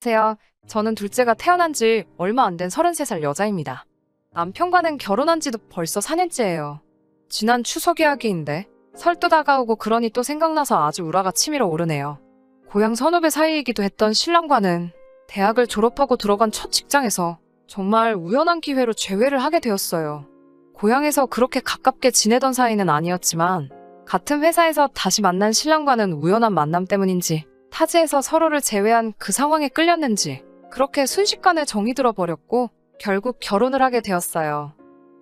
안녕하세요. 저는 둘째가 태어난 지 얼마 안 된 33살 여자입니다. 남편과는 결혼한 지도 벌써 4년째예요. 지난 추석 이야기인데 설도 다가오고 그러니 또 생각나서 아주 우라가 치밀어 오르네요. 고향 선후배 사이이기도 했던 신랑과는 대학을 졸업하고 들어간 첫 직장에서 정말 우연한 기회로 재회를 하게 되었어요. 고향에서 그렇게 가깝게 지내던 사이는 아니었지만 같은 회사에서 다시 만난 신랑과는 우연한 만남 때문인지 타지에서 서로를 제외한 그 상황에 끌렸는지 그렇게 순식간에 정이 들어버렸고 결국 결혼을 하게 되었어요.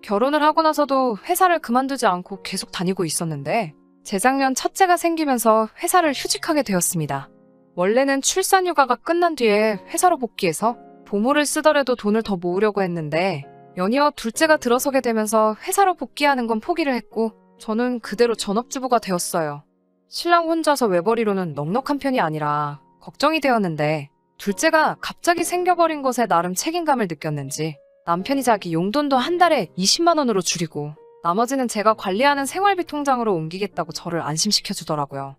결혼을 하고 나서도 회사를 그만두지 않고 계속 다니고 있었는데 재작년 첫째가 생기면서 회사를 휴직하게 되었습니다. 원래는 출산휴가가 끝난 뒤에 회사로 복귀해서 보모를 쓰더라도 돈을 더 모으려고 했는데 연이어 둘째가 들어서게 되면서 회사로 복귀하는 건 포기를 했고 저는 그대로 전업주부가 되었어요. 신랑 혼자서 외벌이로는 넉넉한 편이 아니라 걱정이 되었는데 둘째가 갑자기 생겨버린 것에 나름 책임감을 느꼈는지 남편이 자기 용돈도 한 달에 20만 원으로 줄이고 나머지는 제가 관리하는 생활비 통장으로 옮기겠다고 저를 안심시켜주더라고요.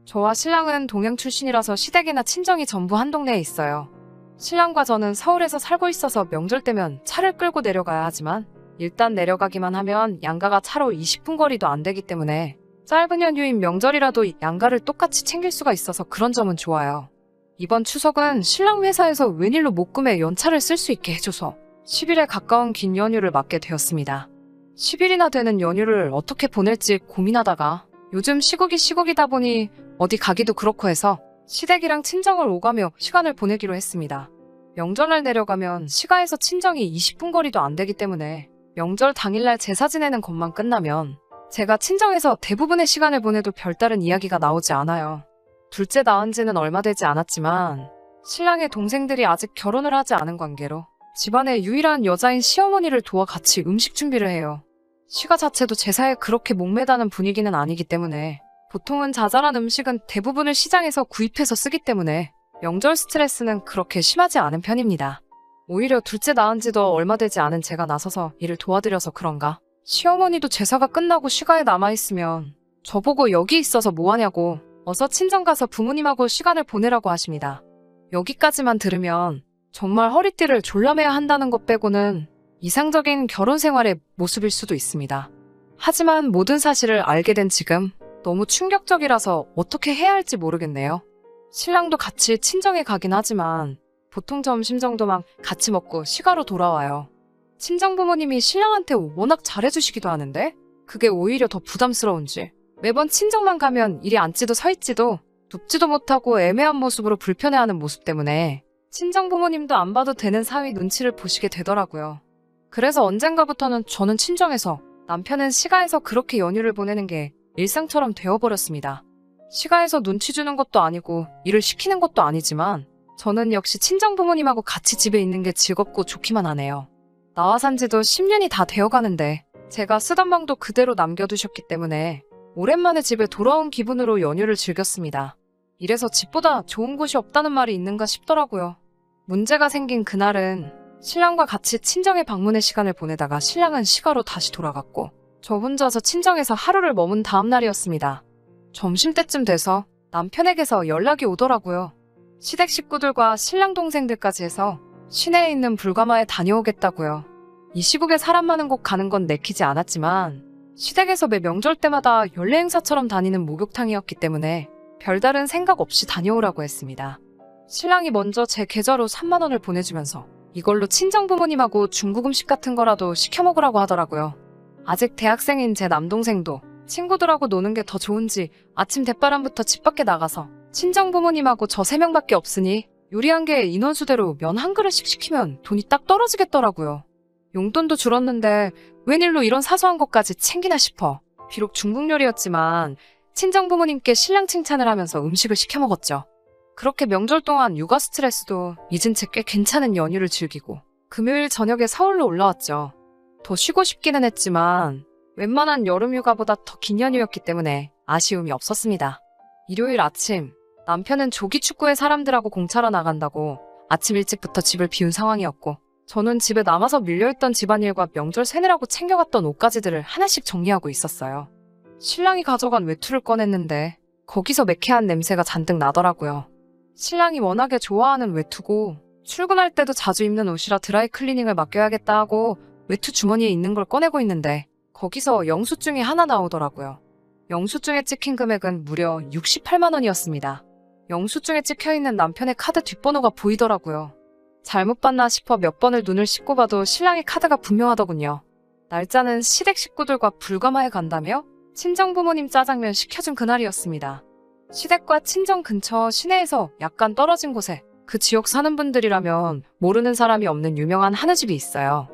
저와 신랑은 동양 출신이라서 시댁이나 친정이 전부 한 동네에 있어요. 신랑과 저는 서울에서 살고 있어서 명절 때면 차를 끌고 내려가야 하지만 일단 내려가기만 하면 양가가 차로 20분 거리도 안 되기 때문에 짧은 연휴인 명절이라도 양가를 똑같이 챙길 수가 있어서 그런 점은 좋아요. 이번 추석은 신랑 회사에서 웬일로 목금에 연차를 쓸 수 있게 해줘서 10일에 가까운 긴 연휴를 맞게 되었습니다. 10일이나 되는 연휴를 어떻게 보낼지 고민하다가 요즘 시국이다 보니 어디 가기도 그렇고 해서 시댁이랑 친정을 오가며 시간을 보내기로 했습니다. 명절날 내려가면 시가에서 친정이 20분 거리도 안 되기 때문에 명절 당일날 제사 지내는 것만 끝나면 제가 친정에서 대부분의 시간을 보내도 별다른 이야기가 나오지 않아요. 둘째 낳은 지는 얼마 되지 않았지만 신랑의 동생들이 아직 결혼을 하지 않은 관계로 집안의 유일한 여자인 시어머니를 도와 같이 음식 준비를 해요. 시가 자체도 제사에 그렇게 목매다는 분위기는 아니기 때문에 보통은 자잘한 음식은 대부분을 시장에서 구입해서 쓰기 때문에 명절 스트레스는 그렇게 심하지 않은 편입니다. 오히려 둘째 낳은 지도 얼마 되지 않은 제가 나서서 일을 도와드려서 그런가 시어머니도 제사가 끝나고 시가에 남아있으면 저보고 여기 있어서 뭐하냐고 어서 친정 가서 부모님하고 시간을 보내라고 하십니다. 여기까지만 들으면 정말 허리띠를 졸라매야 한다는 것 빼고는 이상적인 결혼 생활의 모습일 수도 있습니다. 하지만 모든 사실을 알게 된 지금 너무 충격적이라서 어떻게 해야 할지 모르겠네요. 신랑도 같이 친정에 가긴 하지만 보통 점심 정도만 같이 먹고 시가로 돌아와요. 친정 부모님이 신랑한테 워낙 잘해주시기도 하는데 그게 오히려 더 부담스러운지 매번 친정만 가면 이리 앉지도 서있지도 눕지도 못하고 애매한 모습으로 불편해하는 모습 때문에 친정 부모님도 안 봐도 되는 사위 눈치를 보시게 되더라고요. 그래서 언젠가부터는 저는 친정에서 남편은 시가에서 그렇게 연휴를 보내는 게 일상처럼 되어버렸습니다. 시가에서 눈치 주는 것도 아니고 일을 시키는 것도 아니지만 저는 역시 친정 부모님하고 같이 집에 있는 게 즐겁고 좋기만 하네요. 나와 산 지도 10년이 다 되어가는데 제가 쓰던 방도 그대로 남겨두셨기 때문에 오랜만에 집에 돌아온 기분으로 연휴를 즐겼습니다. 이래서 집보다 좋은 곳이 없다는 말이 있는가 싶더라고요. 문제가 생긴 그날은 신랑과 같이 친정에 방문의 시간을 보내다가 신랑은 시가로 다시 돌아갔고 저 혼자서 친정에서 하루를 머문 다음 날이었습니다. 점심때쯤 돼서 남편에게서 연락이 오더라고요. 시댁 식구들과 신랑 동생들까지 해서 시내에 있는 불가마에 다녀오겠다고요. 이 시국에 사람 많은 곳 가는 건 내키지 않았지만 시댁에서 매 명절 때마다 연례 행사처럼 다니는 목욕탕이었기 때문에 별다른 생각 없이 다녀오라고 했습니다. 신랑이 먼저 제 계좌로 3만 원을 보내주면서 이걸로 친정 부모님하고 중국 음식 같은 거라도 시켜 먹으라고 하더라고요. 아직 대학생인 제 남동생도 친구들하고 노는 게 더 좋은지 아침 대바람부터 집 밖에 나가서 친정 부모님하고 저 3명밖에 없으니 요리한 게 인원수대로 면 한 그릇씩 시키면 돈이 딱 떨어지겠더라고요. 용돈도 줄었는데 웬일로 이런 사소한 것까지 챙기나 싶어 비록 중국 요리였지만 친정 부모님께 신랑 칭찬을 하면서 음식을 시켜 먹었죠. 그렇게 명절 동안 육아 스트레스도 잊은 채 꽤 괜찮은 연휴를 즐기고 금요일 저녁에 서울로 올라왔죠. 더 쉬고 싶기는 했지만 웬만한 여름 휴가보다 더 긴 연휴였기 때문에 아쉬움이 없었습니다. 일요일 아침 남편은 조기축구에 사람들하고 공차러 나간다고 아침 일찍부터 집을 비운 상황이었고 저는 집에 남아서 밀려있던 집안일과 명절 세느라고 챙겨갔던 옷가지들을 하나씩 정리하고 있었어요. 신랑이 가져간 외투를 꺼냈는데 거기서 매캐한 냄새가 잔뜩 나더라고요. 신랑이 워낙에 좋아하는 외투고 출근할 때도 자주 입는 옷이라 드라이 클리닝을 맡겨야겠다 하고 외투 주머니에 있는 걸 꺼내고 있는데 거기서 영수증이 하나 나오더라고요. 영수증에 찍힌 금액은 무려 68만 원이었습니다. 영수증에 찍혀있는 남편의 카드 뒷번호가 보이더라고요. 잘못 봤나 싶어 몇 번을 눈을 씻고 봐도 신랑의 카드가 분명하더군요. 날짜는 시댁 식구들과 불가마에 간다며 친정 부모님 짜장면 시켜준 그날이었습니다. 시댁과 친정 근처 시내에서 약간 떨어진 곳에 그 지역 사는 분들이라면 모르는 사람이 없는 유명한 한우집이 있어요.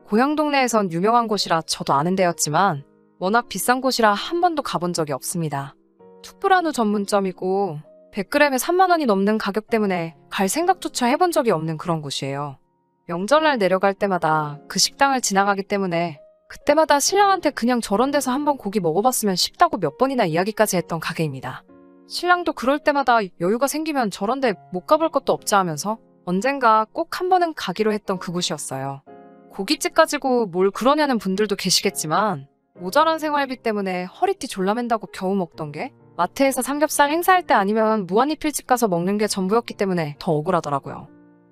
고향 동네에선 유명한 곳이라 저도 아는 데였지만 워낙 비싼 곳이라 한 번도 가본 적이 없습니다. 툭불 한우 전문점이고 100g에 3만 원이 넘는 가격 때문에 갈 생각조차 해본 적이 없는 그런 곳이에요. 명절날 내려갈 때마다 그 식당을 지나가기 때문에 그때마다 신랑한테 그냥 저런 데서 한번 고기 먹어봤으면 싶다고 몇 번이나 이야기까지 했던 가게입니다. 신랑도 그럴 때마다 여유가 생기면 저런 데 못 가볼 것도 없자 하면서 언젠가 꼭 한 번은 가기로 했던 그곳이었어요. 고깃집 가지고 뭘 그러냐는 분들도 계시겠지만 모자란 생활비 때문에 허리띠 졸라맨다고 겨우 먹던 게 마트에서 삼겹살 행사할 때 아니면 무한리필집 가서 먹는 게 전부였기 때문에 더 억울하더라고요.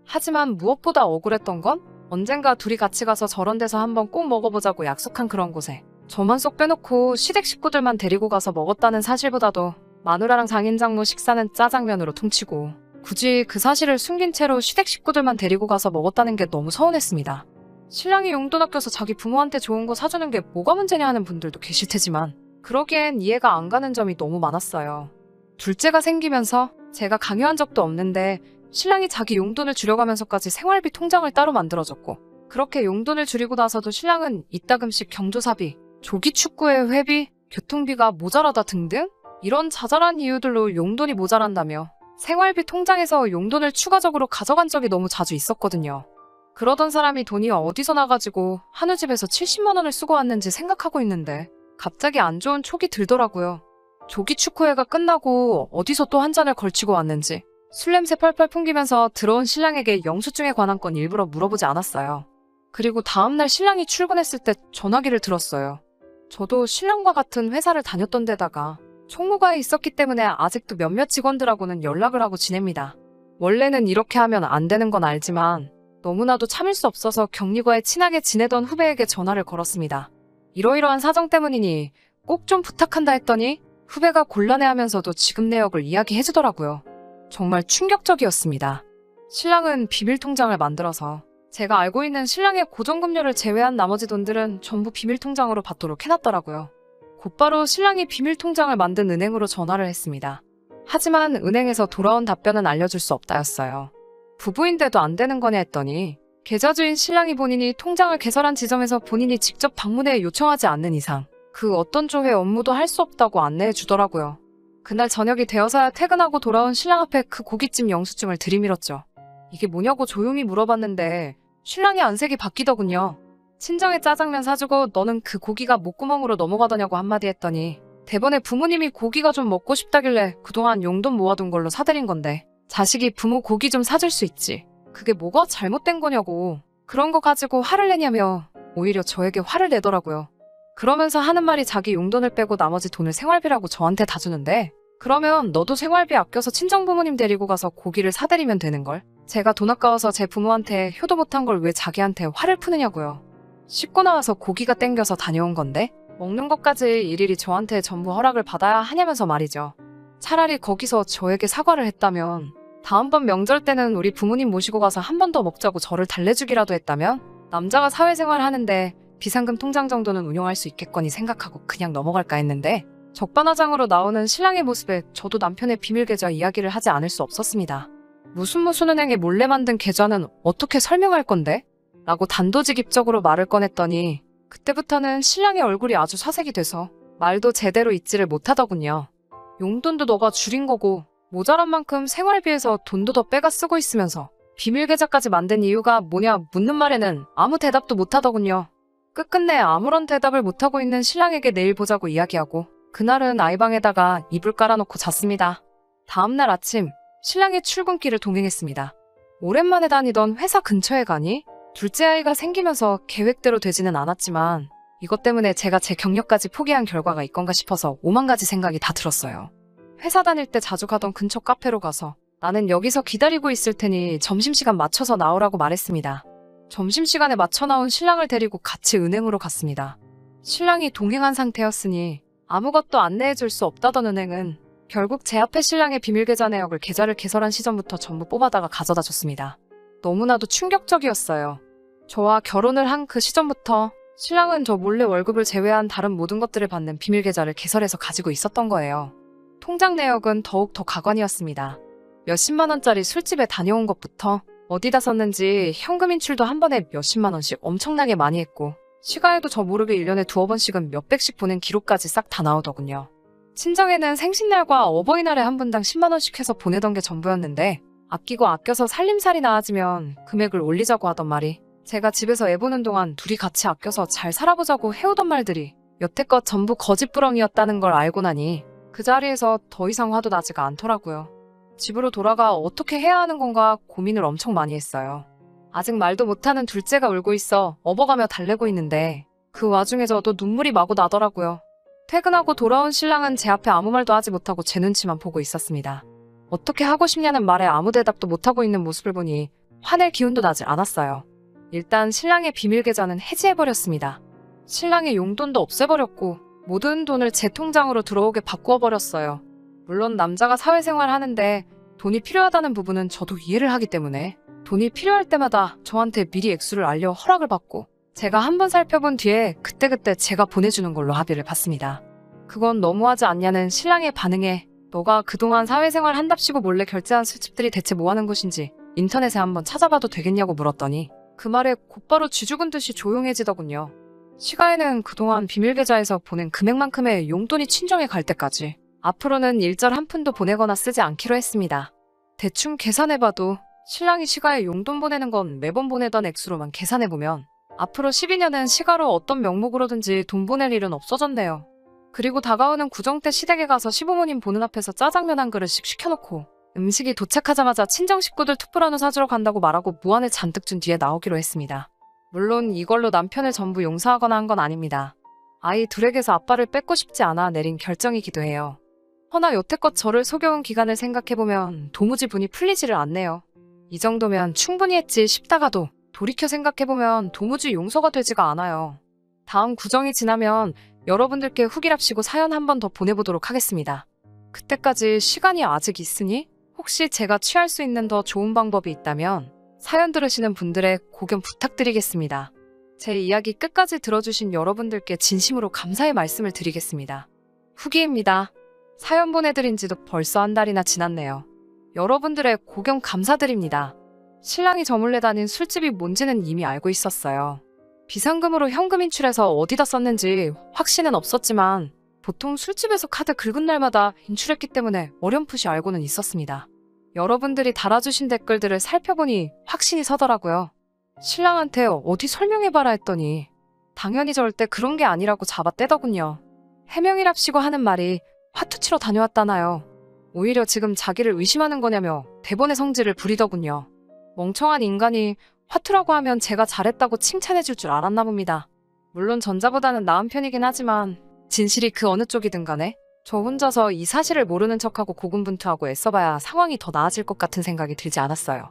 하지만 무엇보다 억울했던 건 언젠가 둘이 같이 가서 저런 데서 한번 꼭 먹어보자고 약속한 그런 곳에 저만 쏙 빼놓고 시댁 식구들만 데리고 가서 먹었다는 사실보다도 마누라랑 장인장모 식사는 짜장면으로 퉁치고 굳이 그 사실을 숨긴 채로 시댁 식구들만 데리고 가서 먹었다는 게 너무 서운했습니다. 신랑이 용돈 아껴서 자기 부모한테 좋은 거 사주는 게 뭐가 문제냐 하는 분들도 계실 테지만 그러기엔 이해가 안 가는 점이 너무 많았어요. 둘째가 생기면서 제가 강요한 적도 없는데 신랑이 자기 용돈을 줄여가면서까지 생활비 통장을 따로 만들어줬고 그렇게 용돈을 줄이고 나서도 신랑은 이따금씩 경조사비, 조기 축구회 회비, 교통비가 모자라다 등등 이런 자잘한 이유들로 용돈이 모자란다며 생활비 통장에서 용돈을 추가적으로 가져간 적이 너무 자주 있었거든요. 그러던 사람이 돈이 어디서 나가지고 한우집에서 70만 원을 쓰고 왔는지 생각하고 있는데 갑자기 안 좋은 촉이 들더라고요. 조기 축구회가 끝나고 어디서 또 한 잔을 걸치고 왔는지 술 냄새 펄펄 풍기면서 들어온 신랑에게 영수증에 관한 건 일부러 물어보지 않았어요. 그리고 다음날 신랑이 출근했을 때 전화기를 들었어요. 저도 신랑과 같은 회사를 다녔던 데다가 총무과에 있었기 때문에 아직도 몇몇 직원들하고는 연락을 하고 지냅니다. 원래는 이렇게 하면 안 되는 건 알지만 너무나도 참을 수 없어서 격리과에 친하게 지내던 후배에게 전화를 걸었습니다. 이러이러한 사정 때문이니 꼭 좀 부탁한다 했더니 후배가 곤란해하면서도 지급 내역을 이야기해주더라고요. 정말 충격적이었습니다. 신랑은 비밀통장을 만들어서 제가 알고 있는 신랑의 고정금료를 제외한 나머지 돈들은 전부 비밀통장으로 받도록 해놨더라고요. 곧바로 신랑이 비밀통장을 만든 은행으로 전화를 했습니다. 하지만 은행에서 돌아온 답변은 알려줄 수 없다였어요. 부부인데도 안 되는 거냐 했더니 계좌주인 신랑이 본인이 통장을 개설한 지점에서 본인이 직접 방문해 요청하지 않는 이상 그 어떤 조회 업무도 할 수 없다고 안내해 주더라고요. 그날 저녁이 되어서야 퇴근하고 돌아온 신랑 앞에 그 고깃집 영수증을 들이밀었죠. 이게 뭐냐고 조용히 물어봤는데 신랑이 안색이 바뀌더군요. 친정에 짜장면 사주고 너는 그 고기가 목구멍으로 넘어가더냐고 한마디 했더니 대번에 부모님이 고기가 좀 먹고 싶다길래 그동안 용돈 모아둔 걸로 사드린 건데 자식이 부모 고기 좀 사줄 수 있지. 그게 뭐가 잘못된 거냐고. 그런 거 가지고 화를 내냐며 오히려 저에게 화를 내더라고요. 그러면서 하는 말이 자기 용돈을 빼고 나머지 돈을 생활비라고 저한테 다 주는데 그러면 너도 생활비 아껴서 친정 부모님 데리고 가서 고기를 사드리면 되는걸. 제가 돈 아까워서 제 부모한테 효도 못한 걸 왜 자기한테 화를 푸느냐고요. 씻고 나와서 고기가 땡겨서 다녀온 건데 먹는 것까지 일일이 저한테 전부 허락을 받아야 하냐면서 말이죠. 차라리 거기서 저에게 사과를 했다면 다음번 명절 때는 우리 부모님 모시고 가서 한 번 더 먹자고 저를 달래주기라도 했다면 남자가 사회생활 하는데 비상금 통장 정도는 운용할 수 있겠거니 생각하고 그냥 넘어갈까 했는데 적반하장으로 나오는 신랑의 모습에 저도 남편의 비밀 계좌 이야기를 하지 않을 수 없었습니다. 무슨 은행에 몰래 만든 계좌는 어떻게 설명할 건데? 라고 단도직입적으로 말을 꺼냈더니 그때부터는 신랑의 얼굴이 아주 사색이 돼서 말도 제대로 잊지를 못하더군요. 용돈도 너가 줄인 거고 모자란 만큼 생활비에서 돈도 더 빼가 쓰고 있으면서 비밀 계좌까지 만든 이유가 뭐냐 묻는 말에는 아무 대답도 못하더군요. 끝끝내 아무런 대답을 못하고 있는 신랑에게 내일 보자고 이야기하고 그날은 아이방에다가 이불 깔아놓고 잤습니다. 다음날 아침 신랑이 출근길을 동행했습니다. 오랜만에 다니던 회사 근처에 가니 둘째 아이가 생기면서 계획대로 되지는 않았지만 이것 때문에 제가 제 경력까지 포기한 결과가 있건가 싶어서 오만 가지 생각이 다 들었어요. 회사 다닐 때 자주 가던 근처 카페로 가서 나는 여기서 기다리고 있을 테니 점심시간 맞춰서 나오라고 말했습니다. 점심시간에 맞춰 나온 신랑을 데리고 같이 은행으로 갔습니다. 신랑이 동행한 상태였으니 아무것도 안내해줄 수 없다던 은행은 결국 제 앞에 신랑의 비밀계좌 내역을 계좌를 개설한 시점부터 전부 뽑아다가 가져다 줬습니다. 너무나도 충격적이었어요. 저와 결혼을 한 그 시점부터 신랑은 저 몰래 월급을 제외한 다른 모든 것들을 받는 비밀계좌를 개설해서 가지고 있었던 거예요. 통장 내역은 더욱 더 가관이었습니다. 몇십만 원짜리 술집에 다녀온 것부터 어디다 썼는지 현금 인출도 한 번에 몇십만 원씩 엄청나게 많이 했고 시가에도 저 모르게 1년에 두어 번씩은 몇백씩 보낸 기록까지 싹 다 나오더군요. 친정에는 생신날과 어버이날에 한 분당 10만 원씩 해서 보내던 게 전부였는데 아끼고 아껴서 살림살이 나아지면 금액을 올리자고 하던 말이 제가 집에서 애 보는 동안 둘이 같이 아껴서 잘 살아보자고 해오던 말들이 여태껏 전부 거짓부렁이었다는 걸 알고 나니 그 자리에서 더 이상 화도 나지가 않더라고요. 집으로 돌아가 어떻게 해야 하는 건가 고민을 엄청 많이 했어요. 아직 말도 못하는 둘째가 울고 있어 업어가며 달래고 있는데 그 와중에 저도 눈물이 마구 나더라고요. 퇴근하고 돌아온 신랑은 제 앞에 아무 말도 하지 못하고 제 눈치만 보고 있었습니다. 어떻게 하고 싶냐는 말에 아무 대답도 못하고 있는 모습을 보니 화낼 기운도 나질 않았어요. 일단 신랑의 비밀 계좌는 해지해버렸습니다. 신랑의 용돈도 없애버렸고 모든 돈을 제 통장으로 들어오게 바꾸어버렸어요. 물론 남자가 사회생활 하는데 돈이 필요하다는 부분은 저도 이해를 하기 때문에 돈이 필요할 때마다 저한테 미리 액수를 알려 허락을 받고 제가 한번 살펴본 뒤에 그때그때 제가 보내주는 걸로 합의를 봤습니다. 그건 너무하지 않냐는 신랑의 반응에 너가 그동안 사회생활 한답시고 몰래 결제한 술집들이 대체 뭐하는 곳인지 인터넷에 한번 찾아봐도 되겠냐고 물었더니 그 말에 곧바로 쥐죽은 듯이 조용해지더군요. 시가에는 그동안 비밀계좌에서 보낸 금액만큼의 용돈이 친정에 갈 때까지 앞으로는 일절 한 푼도 보내거나 쓰지 않기로 했습니다. 대충 계산해봐도 신랑이 시가에 용돈 보내는 건 매번 보내던 액수로만 계산해보면 앞으로 12년은 시가로 어떤 명목으로든지 돈 보낼 일은 없어졌네요. 그리고 다가오는 구정 때 시댁에 가서 시부모님 보는 앞에서 짜장면 한 그릇씩 시켜놓고 음식이 도착하자마자 친정 식구들 툭불 한우 사주러 간다고 말하고 무안을 잔뜩 준 뒤에 나오기로 했습니다. 물론 이걸로 남편을 전부 용서하거나 한 건 아닙니다. 아이 둘에게서 아빠를 뺏고 싶지 않아 내린 결정이기도 해요. 허나 여태껏 저를 속여온 기간을 생각해보면 도무지 분이 풀리지를 않네요. 이 정도면 충분히 했지 싶다가도 돌이켜 생각해보면 도무지 용서가 되지가 않아요. 다음 구정이 지나면 여러분들께 후기랍시고 사연 한 번 더 보내보도록 하겠습니다. 그때까지 시간이 아직 있으니 혹시 제가 취할 수 있는 더 좋은 방법이 있다면 사연 들으시는 분들의 고견 부탁드리겠습니다. 제 이야기 끝까지 들어주신 여러분들께 진심으로 감사의 말씀을 드리겠습니다. 후기입니다. 사연 보내드린 지도 벌써 한 달이나 지났네요. 여러분들의 고견 감사드립니다. 신랑이 저 몰래 다닌 술집이 뭔지는 이미 알고 있었어요. 비상금으로 현금 인출해서 어디다 썼는지 확신은 없었지만 보통 술집에서 카드 긁은 날마다 인출했기 때문에 어렴풋이 알고는 있었습니다. 여러분들이 달아주신 댓글들을 살펴보니 확신이 서더라고요. 신랑한테 어디 설명해봐라 했더니 당연히 절대 그런 게 아니라고 잡아떼더군요. 해명이랍시고 하는 말이 화투치러 다녀왔다나요. 오히려 지금 자기를 의심하는 거냐며 대본의 성질을 부리더군요. 멍청한 인간이 화투라고 하면 제가 잘했다고 칭찬해줄 줄 알았나 봅니다. 물론 전자보다는 나은 편이긴 하지만 진실이 그 어느 쪽이든 간에 저 혼자서 이 사실을 모르는 척하고 고군분투하고 애써봐야 상황이 더 나아질 것 같은 생각이 들지 않았어요.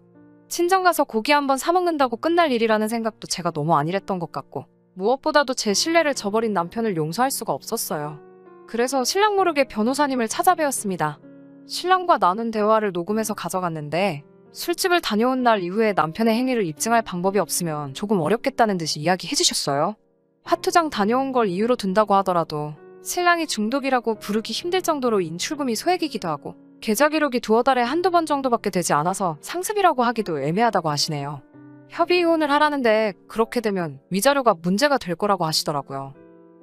친정 가서 고기 한번 사먹는다고 끝날 일이라는 생각도 제가 너무 안일했던 것 같고 무엇보다도 제 신뢰를 저버린 남편을 용서할 수가 없었어요. 그래서 신랑 모르게 변호사님을 찾아뵈었습니다. 신랑과 나눈 대화를 녹음해서 가져갔는데 술집을 다녀온 날 이후에 남편의 행위를 입증할 방법이 없으면 조금 어렵겠다는 듯이 이야기해 주셨어요. 화투장 다녀온 걸 이유로 든다고 하더라도 신랑이 중독이라고 부르기 힘들 정도로 인출금이 소액이기도 하고 계좌 기록이 두어 달에 한두 번 정도밖에 되지 않아서 상습이라고 하기도 애매하다고 하시네요. 협의 이혼을 하라는데 그렇게 되면 위자료가 문제가 될 거라고 하시더라고요.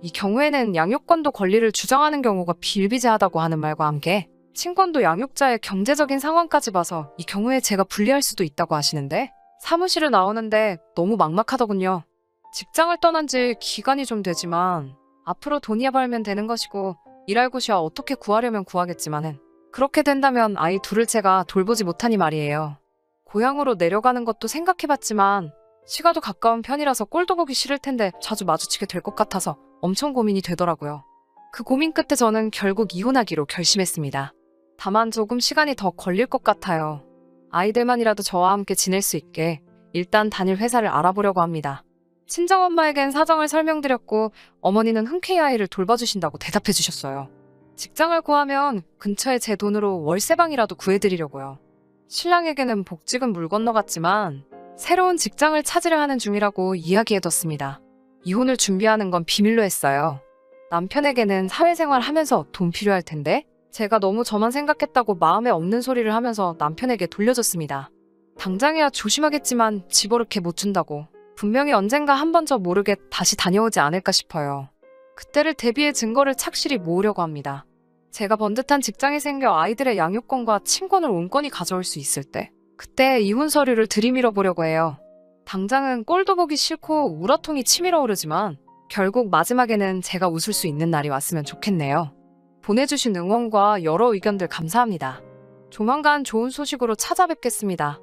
이 경우에는 양육권도 권리를 주장하는 경우가 비일비재하다고 하는 말과 함께 친권도 양육자의 경제적인 상황까지 봐서 이 경우에 제가 불리할 수도 있다고 하시는데 사무실을 나오는데 너무 막막하더군요. 직장을 떠난 지 기간이 좀 되지만 앞으로 돈이야 벌면 되는 것이고 일할 곳이야 어떻게 구하려면 구하겠지만은 그렇게 된다면 아이 둘을 제가 돌보지 못하니 말이에요. 고향으로 내려가는 것도 생각해봤지만 시가도 가까운 편이라서 꼴도 보기 싫을 텐데 자주 마주치게 될 것 같아서 엄청 고민이 되더라고요. 그 고민 끝에 저는 결국 이혼하기로 결심했습니다. 다만 조금 시간이 더 걸릴 것 같아요. 아이들만이라도 저와 함께 지낼 수 있게 일단 다닐 회사를 알아보려고 합니다. 친정엄마에겐 사정을 설명드렸고 어머니는 흔쾌히 아이를 돌봐주신다고 대답해 주셨어요. 직장을 구하면 근처에 제 돈으로 월세방이라도 구해드리려고요. 신랑에게는 복직은 물 건너갔지만 새로운 직장을 찾으려 하는 중이라고 이야기해뒀습니다. 이혼을 준비하는 건 비밀로 했어요. 남편에게는 사회생활 하면서 돈 필요할 텐데 제가 너무 저만 생각했다고 마음에 없는 소리를 하면서 남편에게 돌려줬습니다. 당장이야 조심하겠지만 집어넣게 못 준다고. 분명히 언젠가 한 번 저 모르게 다시 다녀오지 않을까 싶어요. 그때를 대비해 증거를 착실히 모으려고 합니다. 제가 번듯한 직장이 생겨 아이들의 양육권과 친권을 온건히 가져올 수 있을 때 그때 이혼 서류를 들이밀어 보려고 해요. 당장은 꼴도 보기 싫고 우라통이 치밀어 오르지만 결국 마지막에는 제가 웃을 수 있는 날이 왔으면 좋겠네요. 보내주신 응원과 여러 의견들 감사합니다. 조만간 좋은 소식으로 찾아뵙겠습니다.